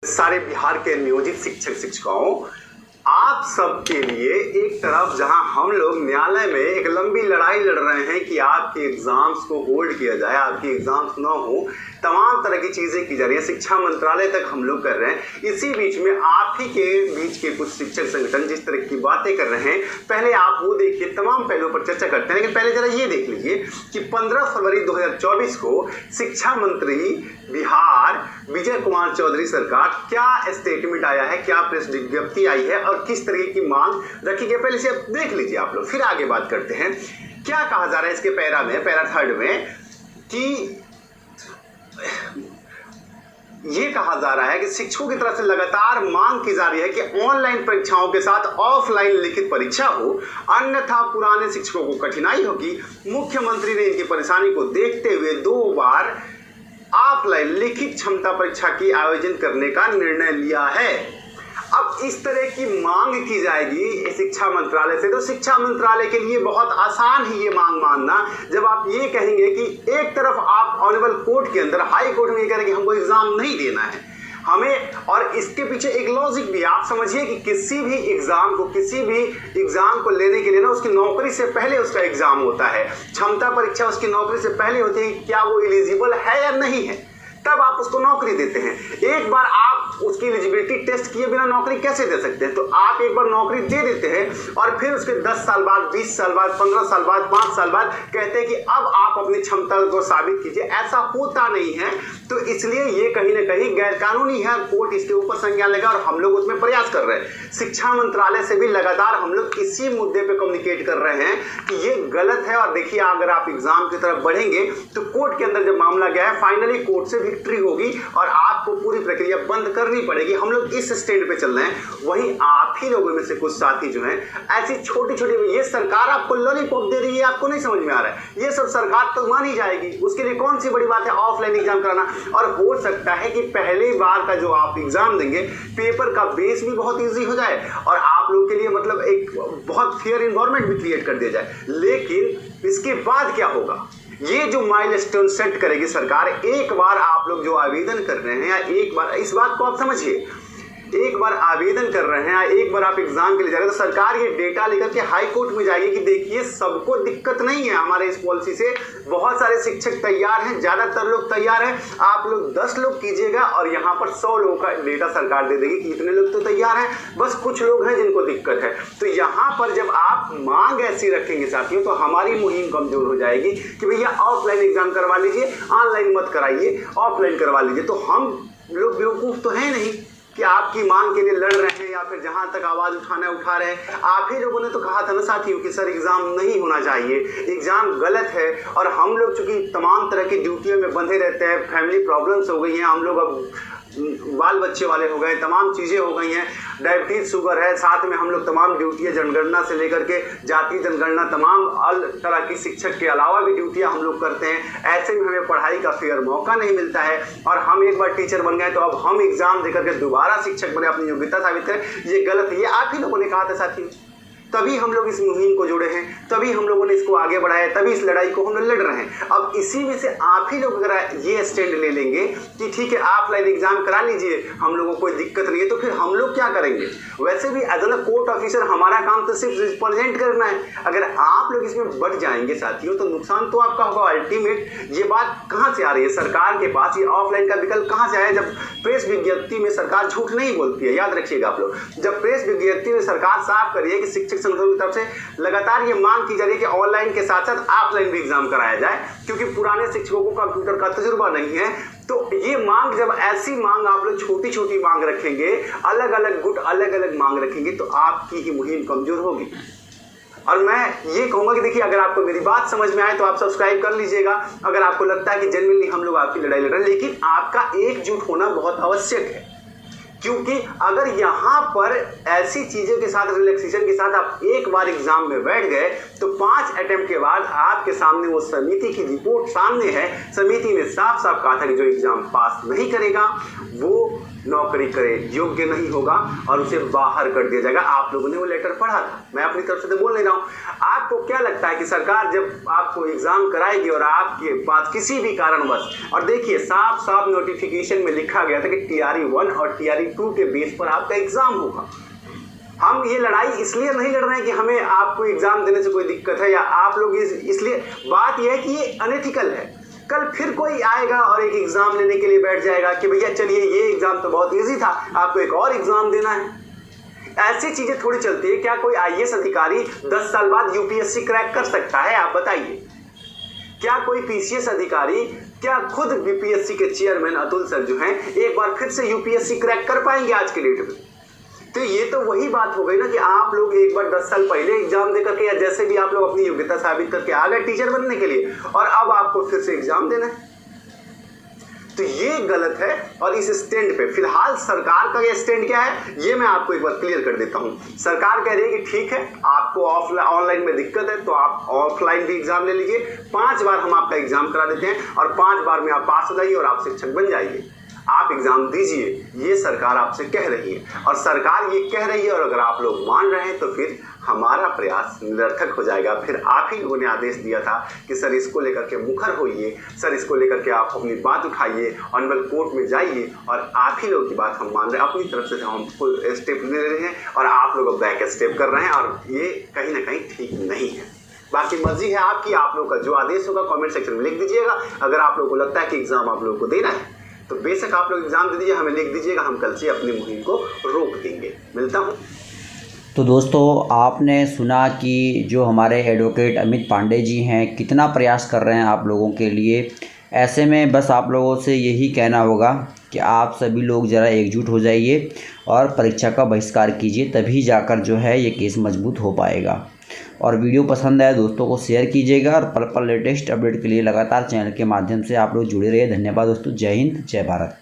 सारे बिहार के नियोजित शिक्षक शिक्षिकाओं, आप सबके लिए एक तरफ जहां हम लोग न्यायालय में एक लंबी लड़ाई लड़ रहे हैं कि आपके एग्जाम्स को होल्ड किया जाए, आपके एग्जाम्स ना हो, तमाम तरह की चीजें की जा रही है, शिक्षा मंत्रालय तक हम लोग कर रहे हैं। इसी बीच में आप ही के बीच के कुछ शिक्षक संगठन जिस तरह की बातें कर रहे हैं, पहले आप वो देखिए, तमाम पहलुओं पर चर्चा करते हैं, लेकिन पहले जरा ये देख लीजिए कि 15 फरवरी 2024 को शिक्षा मंत्री बिहार विजय कुमार चौधरी सरकार क्या स्टेटमेंट आया है, क्या प्रेस विज्ञप्ति आई है और किस तरह की मांग रखी गई, पहले से देख लीजिए आप लोग, फिर आगे बात करते हैं। क्या कहा जा रहा है इसके पैरा थर्ड में कि ये कहा जा रहा है कि शिक्षकों की तरफ से लगातार मांग की जा रही है कि ऑनलाइन परीक्षाओं के साथ ऑफलाइन लिखित परीक्षा हो, अन्यथा पुराने शिक्षकों को कठिनाई होगी। मुख्यमंत्री ने इनकी परेशानी को देखते हुए 2 बार ऑफलाइन लिखित क्षमता परीक्षा की आयोजन करने का निर्णय लिया है। अब इस तरह की मांग की जाएगी शिक्षा मंत्रालय से, तो शिक्षा मंत्रालय के लिए बहुत आसान है ये मांग मानना, जब आप ये कहेंगे कि एक तरफ आप ऑनरेबल कोर्ट के अंदर, हाई कोर्ट में ये कह रहे हैं कि हमको एग्जाम नहीं देना है हमें, और इसके पीछे एक लॉजिक भी आप समझिए कि किसी भी एग्जाम को लेने के लिए ना उसकी नौकरी से पहले उसका एग्जाम होता है, क्षमता परीक्षा उसकी नौकरी से पहले होती है, क्या वो एलिजिबल है या नहीं है, तब आप उसको नौकरी देते हैं। एक बार आप उसकी एलिजिबिलिटी टेस्ट किए बिना नौकरी कैसे दे सकते हैं? तो आप एक बार नौकरी दे देते हैं और फिर उसके 10 साल बाद, 20 साल बाद, 15 साल बाद, 5 साल बाद कहते हैं कि अब आप अपनी क्षमता को साबित कीजिए। ऐसा होता नहीं है, तो इसलिए ये कहीं ना कहीं गैरकानूनी है, कोर्ट इसके ऊपर संज्ञान लेगा और हम लोग उसमें प्रयास कर रहे हैं। शिक्षा मंत्रालय से भी लगातार हम लोग इसी मुद्दे पे कम्युनिकेट कर रहे हैं कि ये गलत है, और देखिए अगर आप एग्जाम की तरफ बढ़ेंगे तो कोर्ट के अंदर जब मामला गया है, फाइनली कोर्ट से विक्ट्री होगी और आपको पूरी प्रक्रिया बंद करनी पड़ेगी। हम लोग इस स्टैंड पे चल रहे हैं। वहीं आप ही लोगों में से कुछ साथी जो हैं ऐसी छोटी छोटी, ये सरकार आपको लॉलीपॉप दे रही है, आपको नहीं समझ में आ रहा है, ये सब सरकार तो मान ही जाएगी, उसके लिए कौन सी बड़ी बात है ऑफलाइन एग्जाम कराना। और हो सकता है कि पहली बार का जो आप एग्जाम देंगे, पेपर का बेस भी बहुत ईजी हो जाए और आप लोग के लिए मतलब एक बहुत फेयर एनवायरनमेंट भी क्रिएट कर दिया जाए। लेकिन इसके बाद क्या होगा, ये जो माइलस्टोन सेट करेगी सरकार, एक बार आप लोग जो आवेदन कर रहे हैं, या एक बार इस बात को आप समझिए, एक बार आवेदन कर रहे हैं या एक बार आप एग्जाम के लिए जा रहे हैं, तो सरकार ये डेटा लेकर के हाई कोर्ट में जाएगी कि देखिए सबको दिक्कत नहीं है हमारे इस पॉलिसी से, बहुत सारे शिक्षक तैयार हैं, ज्यादातर लोग तैयार हैं, आप लोग 10 लोग कीजिएगा और यहाँ पर 100 लोगों का डेटा सरकार दे देगी कि इतने लोग तो तैयार हैं, बस कुछ लोग हैं जिनको दिक्कत है। तो यहाँ पर जब आप मांग ऐसी रखेंगे साथियों, तो हमारी मुहिम कमजोर हो जाएगी कि भैया ऑफलाइन एग्जाम करवा लीजिए, ऑनलाइन मत कराइए, ऑफलाइन करवा लीजिए। तो हम लोग बेवकूफ तो है नहीं कि आपकी मांग के लिए लड़ रहे हैं या फिर जहां तक आवाज उठाना उठा रहे हैं। आप ही लोगों ने तो कहा था ना साथियों कि सर एग्जाम नहीं होना चाहिए, एग्जाम गलत है, और हम लोग चूंकि तमाम तरह की ड्यूटियों में बंधे रहते हैं, फैमिली प्रॉब्लम्स हो गई हैं, हम लोग अब बाल बच्चे वाले हो गए, तमाम चीज़ें हो गई हैं, डायबिटीज शुगर है, साथ में हम लोग तमाम ड्यूटियाँ जनगणना से लेकर के जाति जनगणना, तमाम अलग तरह की शिक्षक के अलावा भी ड्यूटियाँ हम लोग करते हैं। ऐसे में हमें पढ़ाई का फेयर मौका नहीं मिलता है, और हम एक बार टीचर बन गए तो अब हम एग्जाम देकर के दोबारा शिक्षक बने, अपनी योग्यता साबित करें, ये गलत है। ये आप ही लोगों ने कहा था साथियों, तभी हम लोग इस मुहिम को जुड़े हैं, तभी हम लोगों ने इसको आगे बढ़ाया, तभी इस लड़ाई को हम लोग लड़ रहे हैं। अब इसी में से आप ही लोग अगर ये स्टैंड ले लेंगे कि ठीक है ऑफलाइन एग्जाम करा लीजिए, हम लोगों को कोई दिक्कत नहीं है, तो फिर हम लोग क्या करेंगे? वैसे भी एज ए कोर्ट ऑफिसर हमारा काम तो सिर्फ रिप्रेजेंट करना है। अगर आप लोग इसमें बढ़ जाएंगे साथियों, तो नुकसान तो आपका होगा अल्टीमेट। ये बात कहाँ से आ रही है सरकार के पास, ये ऑफलाइन का विकल्प कहाँ से आया? जब प्रेस विज्ञप्ति में सरकार झूठ नहीं बोलती है, याद रखिएगा आप लोग, जब प्रेस विज्ञप्ति में सरकार साफ कर रही है कि शिक्षक संगठनों की तरफ से लगातार ये मांग की जा रही है कि ऑनलाइन के साथ साथ ऑफलाइन भी एग्जाम कराया जाए, क्योंकि पुराने शिक्षकों को कंप्यूटर का तजुर्बा नहीं है। तो ये मांग, जब ऐसी मांग आप लोग छोटी छोटी मांग रखेंगे, अलग अलग गुट अलग अलग मांग रखेंगे, तो आपकी ही मुहिम कमजोर होगी। और मैं ये कहूंगा कि देखिए, अगर आपको मेरी बात समझ में आए तो आप सब्सक्राइब कर लीजिएगा, अगर आपको लगता है कि जेन्युइनली हम लोग आपकी लड़ाई लड़ रहे हैं। लेकिन आपका एकजुट होना बहुत आवश्यक है, क्योंकि अगर यहाँ पर ऐसी चीज़ों के साथ, रिलैक्सेशन के साथ आप एक बार एग्जाम में बैठ गए, तो 5 अटेम्प्ट के बाद आपके सामने वो समिति की रिपोर्ट सामने है। समिति ने साफ साफ कहा था कि जो एग्जाम पास नहीं करेगा वो नौकरी करे, योग्य नहीं होगा और उसे बाहर कर दिया जाएगा। आप लोगों ने वो लेटर पढ़ा था, मैं अपनी तरफ से तो बोल नहीं रहा हूँ। आपको क्या लगता है कि सरकार जब आपको एग्जाम कराएगी और आपके पास किसी भी कारणवश, और देखिए साफ साफ नोटिफिकेशन में लिखा गया था कि TRE 1 और TRE 2 के बेस पर आपका एग्जाम होगा। हम ये लड़ाई इसलिए नहीं लड़ रहे हैं कि हमें आपको एग्जाम देने से कोई दिक्कत है या आप लोग इसलिए, बात यह है कि ये अनएथिकल है। कल फिर कोई आएगा और एक एग्जाम लेने के लिए बैठ जाएगा कि भैया चलिए ये एग्जाम तो बहुत इजी था, आपको एक और एग्जाम देना है। ऐसी चीजें थोड़ी चलती है। क्या कोई IAS अधिकारी 10 साल बाद UPSC क्रैक कर सकता है? आप बताइए। क्या कोई PCS अधिकारी, क्या खुद BPSC के चेयरमैन अतुल सर जो हैं एक बार फिर से UPSC क्रैक कर पाएंगे आज के डेट में? तो ये तो वही बात हो गई ना कि आप लोग एक बार 10 साल पहले एग्जाम दे करके या जैसे भी आप लोग अपनी योग्यता साबित करके आ गए टीचर बनने के लिए, और अब आपको फिर से एग्जाम देना है। तो ये गलत है। और इस स्टैंड पे फिलहाल सरकार का ये स्टैंड क्या है, ये मैं आपको एक बार क्लियर कर देता हूं। सरकार कह रही है कि ठीक है, आपको ऑनलाइन में दिक्कत है तो आप ऑफलाइन भी एग्जाम ले लीजिए, 5 बार हम आपका एग्जाम करा देते हैं और 5 बार में आप पास हो जाइए और आप शिक्षक बन जाइए, आप एग्जाम दीजिए। ये सरकार आपसे कह रही है और सरकार ये कह रही है, और अगर आप लोग मान रहे हैं तो फिर हमारा प्रयास निरर्थक हो जाएगा। फिर आप ही लोगों ने आदेश दिया था कि सर इसको लेकर के मुखर होइए, सर इसको लेकर के आप अपनी बात उठाइए, ऑनरेबल कोर्ट में जाइए, और आप ही लोगों की बात हम मान रहे हैं। अपनी तरफ से हम फुल स्टेप ले रहे हैं और आप लोग बैक स्टेप कर रहे हैं, और ये कहीं ना कहीं ठीक नहीं है। बाकी मर्जी है आपकी, आप लोग का जो आदेश होगा कमेंट सेक्शन में लिख दीजिएगा। अगर आप लोगों को लगता है कि एग्जाम आप लोगों को देना है तो बेशक आप लोग एग्जाम दे दीजिए, हमें लिख दीजिएगा, हम कल से अपनी मुहिम को रोक देंगे। मिलता हूँ। तो दोस्तों, आपने सुना कि जो हमारे एडवोकेट अमित पांडे जी हैं कितना प्रयास कर रहे हैं आप लोगों के लिए। ऐसे में बस आप लोगों से यही कहना होगा कि आप सभी लोग ज़रा एकजुट हो जाइए और परीक्षा का बहिष्कार कीजिए, तभी जाकर जो है ये केस मजबूत हो पाएगा। और वीडियो पसंद आए दोस्तों को शेयर कीजिएगा, और पल पल लेटेस्ट अपडेट के लिए लगातार चैनल के माध्यम से आप लोग जुड़े रहिए। धन्यवाद दोस्तों। जय हिंद, जय भारत।